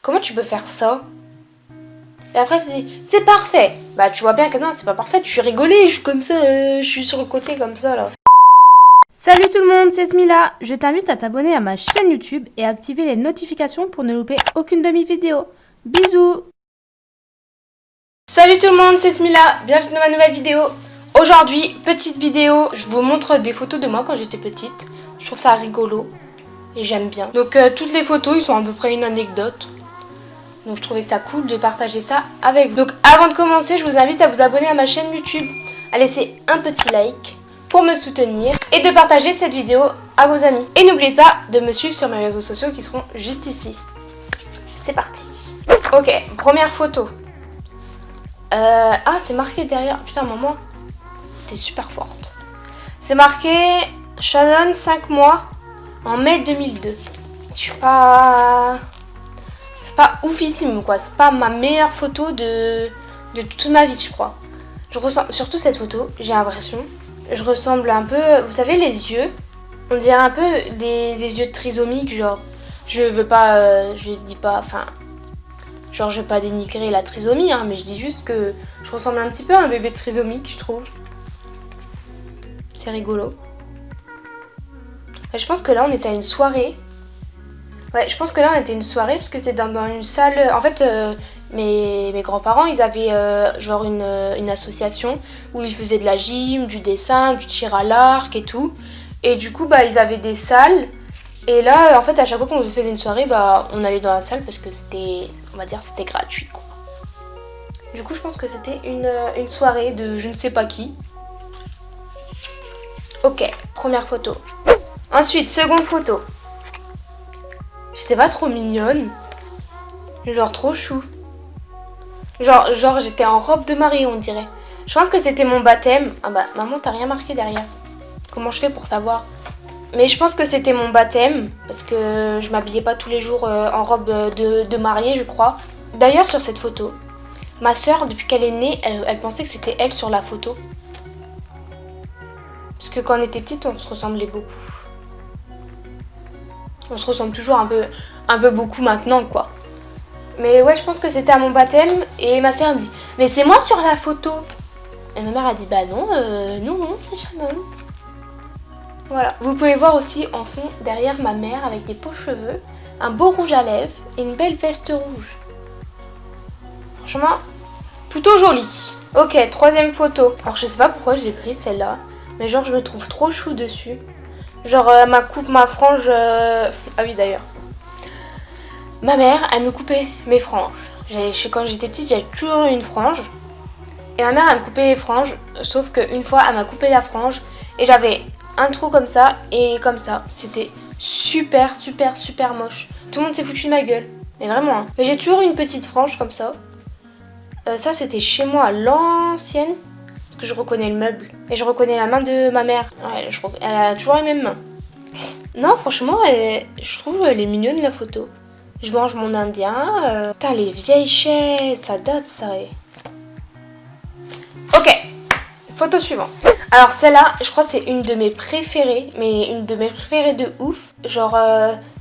Comment tu peux faire ça? Et après tu dis, c'est parfait. Bah tu vois bien que non, c'est pas parfait. Je suis rigolée, je suis comme ça, je suis sur le côté comme ça là. Salut tout le monde, c'est Smila. Je t'invite à t'abonner à ma chaîne YouTube et à activer les notifications pour ne louper aucune de mes vidéos. Bisous! Salut tout le monde, c'est Smila. Bienvenue dans ma nouvelle vidéo. Aujourd'hui, petite vidéo, je vous montre des photos de moi quand j'étais petite. Je trouve ça rigolo et j'aime bien. Donc toutes les photos, ils sont à peu près une anecdote. Donc je trouvais ça cool de partager ça avec vous. Donc avant de commencer, je vous invite à vous abonner à ma chaîne YouTube, à laisser un petit like pour me soutenir et de partager cette vidéo à vos amis. Et n'oubliez pas de me suivre sur mes réseaux sociaux qui seront juste ici. C'est parti. Ok, première photo. Ah, c'est marqué derrière. Putain, maman, t'es super forte. C'est marqué Shannon 5 mois en mai 2002. Je suis pas oufissime quoi. C'est pas ma meilleure photo de toute ma vie, je crois. Je ressens, surtout cette photo, j'ai l'impression. Je ressemble un peu, vous savez, les yeux. On dirait un peu des yeux trisomiques, genre. Je veux pas, je dis pas, enfin. Genre, je veux pas dénigrer la trisomie, hein, mais je dis juste que je ressemble un petit peu à un bébé trisomique, je trouve. C'est rigolo. Et je pense que là, on était à une soirée. Ouais, je pense que là, on était à une soirée, parce que c'était dans une salle... En fait, mes grands-parents, ils avaient genre une association où ils faisaient de la gym, du dessin, du tir à l'arc et tout. Et du coup, bah, ils avaient des salles. Et là, en fait, à chaque fois qu'on faisait une soirée, bah, on allait dans la salle parce que c'était, on va dire, c'était gratuit, quoi. Du coup, je pense que c'était une soirée de je ne sais pas qui. Ok, première photo. Ensuite, seconde photo. J'étais pas trop mignonne. Genre trop chou. Genre j'étais en robe de mariée, on dirait. Je pense que c'était mon baptême. Ah bah, maman, t'as rien marqué derrière. Comment je fais pour savoir ? Mais je pense que c'était mon baptême, parce que je m'habillais pas tous les jours en robe de mariée, je crois. D'ailleurs, sur cette photo, ma soeur, depuis qu'elle est née, elle pensait que c'était elle sur la photo. Parce que quand on était petite, on se ressemblait beaucoup. On se ressemble toujours un peu beaucoup maintenant, quoi. Mais ouais, je pense que c'était à mon baptême, et ma soeur me dit « Mais c'est moi sur la photo !» Et ma mère a dit « Bah non, non, c'est Shannon. » Voilà. Vous pouvez voir aussi en fond derrière ma mère avec des beaux cheveux, un beau rouge à lèvres et une belle veste rouge. Franchement, plutôt jolie. Ok, troisième photo. Alors je sais pas pourquoi je l'ai prise celle-là, mais genre je me trouve trop chou dessus. Genre ma coupe, ma frange... Ah oui d'ailleurs. Ma mère, elle me coupait mes franges. Quand j'étais petite, j'avais toujours eu une frange. Et ma mère, elle me coupait les franges, sauf qu'une fois, elle m'a coupé la frange et j'avais un trou comme ça et comme ça. C'était super moche. Tout le monde s'est foutu de ma gueule. Mais vraiment, hein. Mais j'ai toujours eu une petite frange comme ça. Ça, c'était chez moi à l'ancienne. Parce que je reconnais le meuble. Et je reconnais la main de ma mère. Ouais, elle a toujours les mêmes mains. Non, franchement, je trouve elle est mignonne la photo. Je mange mon indien. Putain, les vieilles chaises, ça date ça. Ok, photo suivante. Alors celle-là, je crois que c'est une de mes préférées, mais une de mes préférées de ouf. Genre,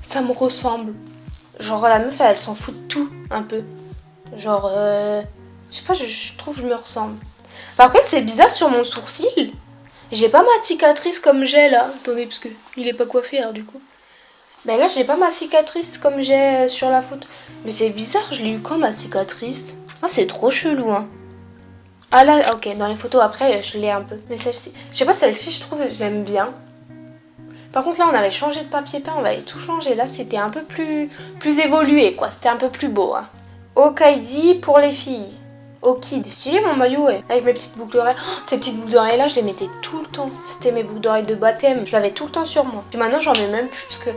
ça me ressemble. Genre la meuf, elle s'en fout de tout, un peu. Genre, je sais pas, je trouve que je me ressemble. Par contre, c'est bizarre sur mon sourcil. J'ai pas ma cicatrice comme j'ai là. Attendez, parce que il est pas coiffé, alors du coup. Ben là, j'ai pas ma cicatrice comme j'ai sur la photo. Mais c'est bizarre, je l'ai eu quand ma cicatrice? Ah, c'est trop chelou, hein. Ah là, ok, dans les photos après, je l'ai un peu. Mais celle-ci, je sais pas, celle-ci, je trouve, je l'aime bien. Par contre, là, on avait changé de papier peint, on avait tout changé. Là, c'était un peu plus évolué, quoi. C'était un peu plus beau, hein. Okaidi pour les filles. Okid, stylé mon maillot, ouais. Avec mes petites boucles d'oreilles. Oh, ces petites boucles d'oreilles là, je les mettais tout le temps. C'était mes boucles d'oreilles de baptême. Je l'avais tout le temps sur moi. Puis maintenant, j'en mets même plus parce que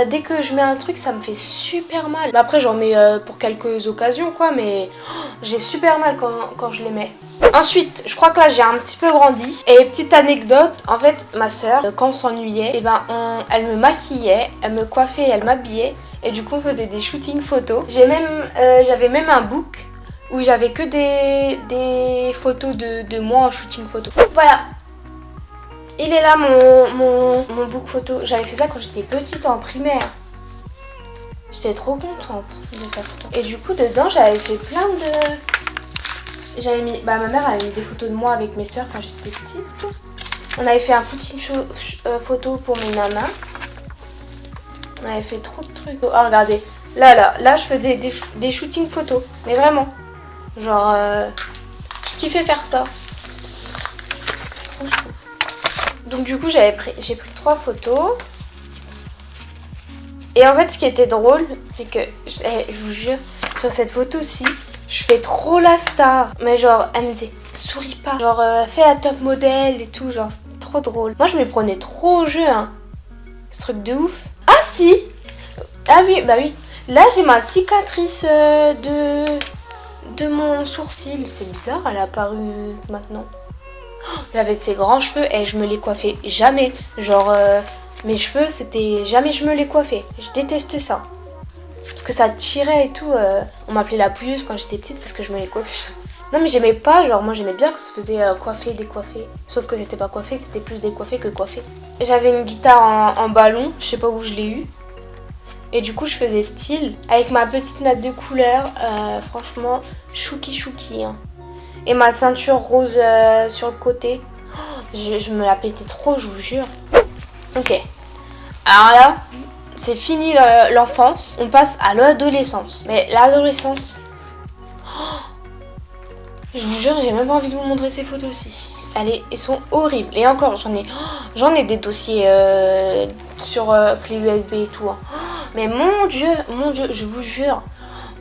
dès que je mets un truc, ça me fait super mal. Mais après, j'en mets pour quelques occasions, quoi. Mais j'ai super mal quand je les mets. Ensuite, je crois que là, j'ai un petit peu grandi. Et petite anecdote, en fait, ma soeur, quand on s'ennuyait, eh ben, elle me maquillait, elle me coiffait, elle m'habillait. Et du coup, on faisait des shootings photos. J'avais même un book où j'avais que des photos de moi en shooting photo. Voilà. Il est là mon book photo. J'avais fait ça quand j'étais petite en primaire. J'étais trop contente de faire ça. Et du coup, dedans, j'avais fait plein de... J'avais mis... Bah, ma mère avait mis des photos de moi avec mes soeurs quand j'étais petite. On avait fait un footing photo pour mes nanas. On avait fait trop de trucs. Oh, regardez. Là, je faisais des shootings photos. Mais vraiment. Genre, je kiffais faire ça. C'est trop chou. Donc du coup, j'ai pris 3 photos. Et en fait, ce qui était drôle, c'est que, je vous jure, sur cette photo-ci, je fais trop la star. Mais genre, elle me disait, souris pas. Genre, fais la top modèle et tout. Genre, c'est trop drôle. Moi, je me prenais trop au jeu, hein. Ce truc de ouf. Ah si. Ah oui, bah oui. Là, j'ai ma cicatrice de mon sourcil. C'est bizarre, elle a apparu maintenant. J'avais de ces grands cheveux et je me les coiffais jamais. Genre, mes cheveux, c'était jamais je me les coiffais. Je détestais ça. Parce que ça tirait et tout. On m'appelait la pouilleuse quand j'étais petite parce que je me les coiffais. Non, mais j'aimais pas. Genre, moi, j'aimais bien que ça se faisait coiffer, décoiffer. Sauf que c'était pas coiffé, c'était plus décoiffé que coiffé. J'avais une guitare en ballon. Je sais pas où je l'ai eu. Et du coup, je faisais style avec ma petite natte de couleur. Franchement, chouki. Hein. Et ma ceinture rose sur le côté. Oh, je me la pétais trop, je vous jure. Ok. Alors là, c'est fini l'enfance. On passe à l'adolescence. Mais l'adolescence... Oh, je vous jure, j'ai même pas envie de vous montrer ces photos aussi. Elles sont horribles. Et encore, j'en ai des dossiers sur clé USB et tout. Hein. Mais mon dieu, je vous jure.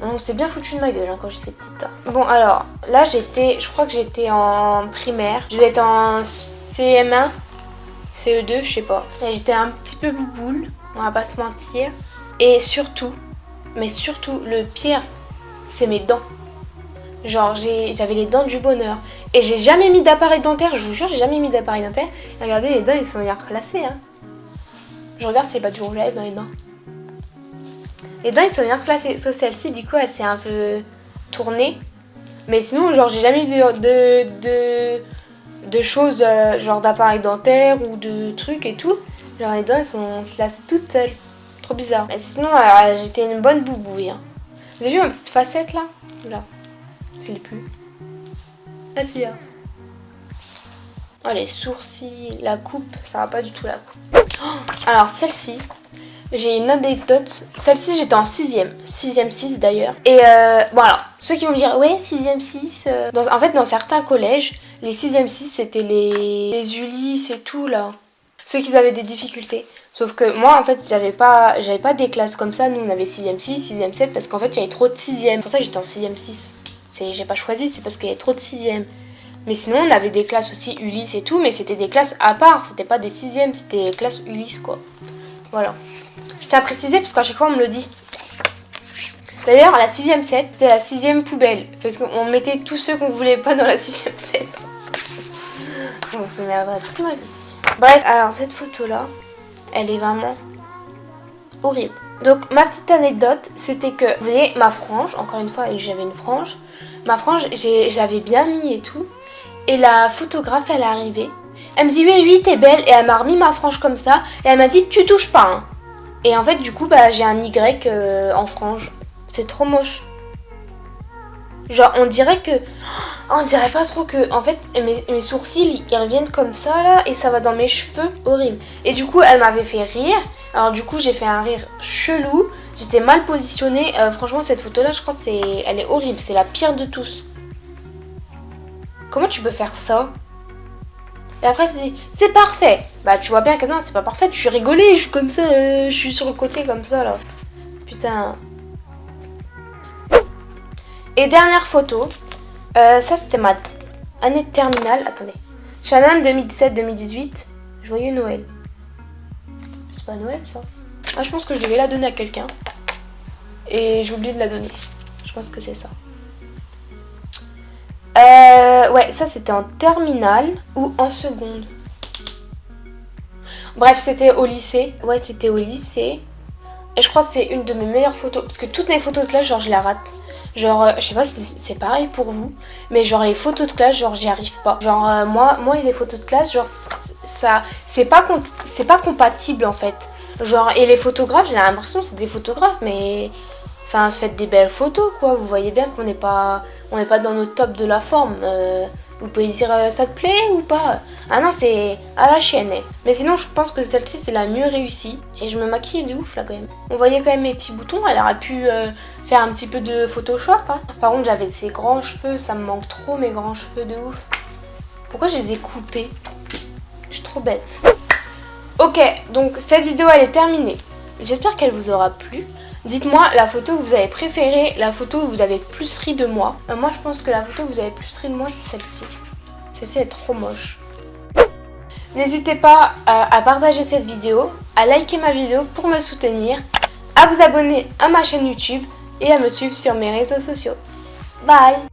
On s'est bien foutu de ma gueule hein, quand j'étais petite. Bon alors, là je crois que j'étais en primaire. Je devais être en CM1, CE2, je sais pas. Et j'étais un petit peu bouboule, on va pas se mentir. Et surtout, le pire, c'est mes dents. Genre j'avais les dents du bonheur. Et j'ai jamais mis d'appareil dentaire, je vous jure, j'ai jamais mis d'appareil dentaire. Et regardez, les dents, ils sont bien reclassées. Hein. Je regarde s'il n'y a pas du rouge à lèvres dans les dents. Les dents, ils sont bien reclassées. Sauf celle-ci, du coup, elle s'est un peu tournée. Mais sinon, genre, j'ai jamais eu de choses, genre d'appareil dentaire ou de trucs et tout. Genre, les dents, elles sont classées toutes seules. Trop bizarre. Mais sinon, j'étais une bonne boubouille. Hein. Vous avez vu ma petite facette, là? Là. Je l'ai plus. Ah si, là. Oh, les sourcils, la coupe, ça va pas du tout la coupe. Oh, alors, celle-ci... J'ai une anecdote. Celle-ci, j'étais en 6ème. 6ème 6 d'ailleurs. Et bon alors, ceux qui vont me dire, ouais, 6ème 6. En fait, dans certains collèges, les 6ème 6, c'était les Ulysse et tout là. Ceux qui avaient des difficultés. Sauf que moi, en fait, j'avais pas des classes comme ça. Nous, on avait 6ème 6, 6ème 7, parce qu'en fait, il y avait trop de 6ème. C'est pour ça que j'étais en 6ème 6. J'ai pas choisi, c'est parce qu'il y avait trop de 6ème. Mais sinon, on avait des classes aussi Ulysse et tout, mais c'était des classes à part. C'était pas des 6ème, c'était des classes Ulysse quoi. Voilà. Je tiens à préciser parce qu'à chaque fois on me le dit. D'ailleurs, la 6ème 7, c'était la 6ème poubelle. Parce qu'on mettait tous ceux qu'on voulait pas dans la 6ème 7. On se souviendra toute ma vie. Bref, alors cette photo-là, elle est vraiment horrible. Donc ma petite anecdote, c'était que, vous voyez, ma frange, encore une fois, j'avais une frange. Ma frange, je l'avais bien mis et tout. Et la photographe, elle est arrivée. Elle me dit, oui, t'es belle. Et elle m'a remis ma frange comme ça. Et elle m'a dit, tu touches pas, hein. Et en fait, du coup, bah, j'ai un Y en frange. C'est trop moche. Genre, on dirait pas trop que... En fait, mes sourcils, ils reviennent comme ça, là. Et ça va dans mes cheveux. Horrible. Et du coup, elle m'avait fait rire. Alors, du coup, j'ai fait un rire chelou. J'étais mal positionnée. Franchement, cette photo-là, je crois elle est horrible. C'est la pire de tous. Comment tu peux faire ça? Et après, tu te dis, c'est parfait. Bah, tu vois bien que non, c'est pas parfait. Je suis rigolée, je suis comme ça, je suis sur le côté comme ça, là. Putain. Et dernière photo. Ça, c'était ma année de terminale. Attendez. Shannon 2017-2018. Joyeux Noël. C'est pas Noël, ça? Ah, je pense que je devais la donner à quelqu'un. Et j'ai oublié de la donner. Je pense que c'est ça. Ouais, ça c'était en terminale ou en seconde. Bref, c'était au lycée. Ouais, c'était au lycée. Et je crois que c'est une de mes meilleures photos. Parce que toutes mes photos de classe, genre, je la rate. Genre, je sais pas si c'est pareil pour vous. Mais genre, les photos de classe, genre, j'y arrive pas. Genre, moi et les photos de classe, genre, ça... C'est pas compatible, en fait. Genre, et les photographes, j'ai l'impression que c'est des photographes, mais... Enfin, faites des belles photos, quoi. Vous voyez bien qu'on n'est pas dans notre top de la forme. Vous pouvez dire ça te plaît ou pas? Ah non, c'est à la chaîne. Mais sinon, je pense que celle-ci, c'est la mieux réussie. Et je me maquille de ouf, là, quand même. On voyait quand même mes petits boutons. Elle aurait pu faire un petit peu de Photoshop. Hein. Par contre, j'avais ces grands cheveux. Ça me manque trop, mes grands cheveux de ouf. Pourquoi je les ai coupés? Je suis trop bête. Ok, donc cette vidéo, elle est terminée. J'espère qu'elle vous aura plu. Dites-moi la photo que vous avez préférée, la photo où vous avez le plus ri de moi. Moi, je pense que la photo que vous avez le plus ri de moi, c'est celle-ci. Celle-ci est trop moche. N'hésitez pas à partager cette vidéo, à liker ma vidéo pour me soutenir, à vous abonner à ma chaîne YouTube et à me suivre sur mes réseaux sociaux. Bye!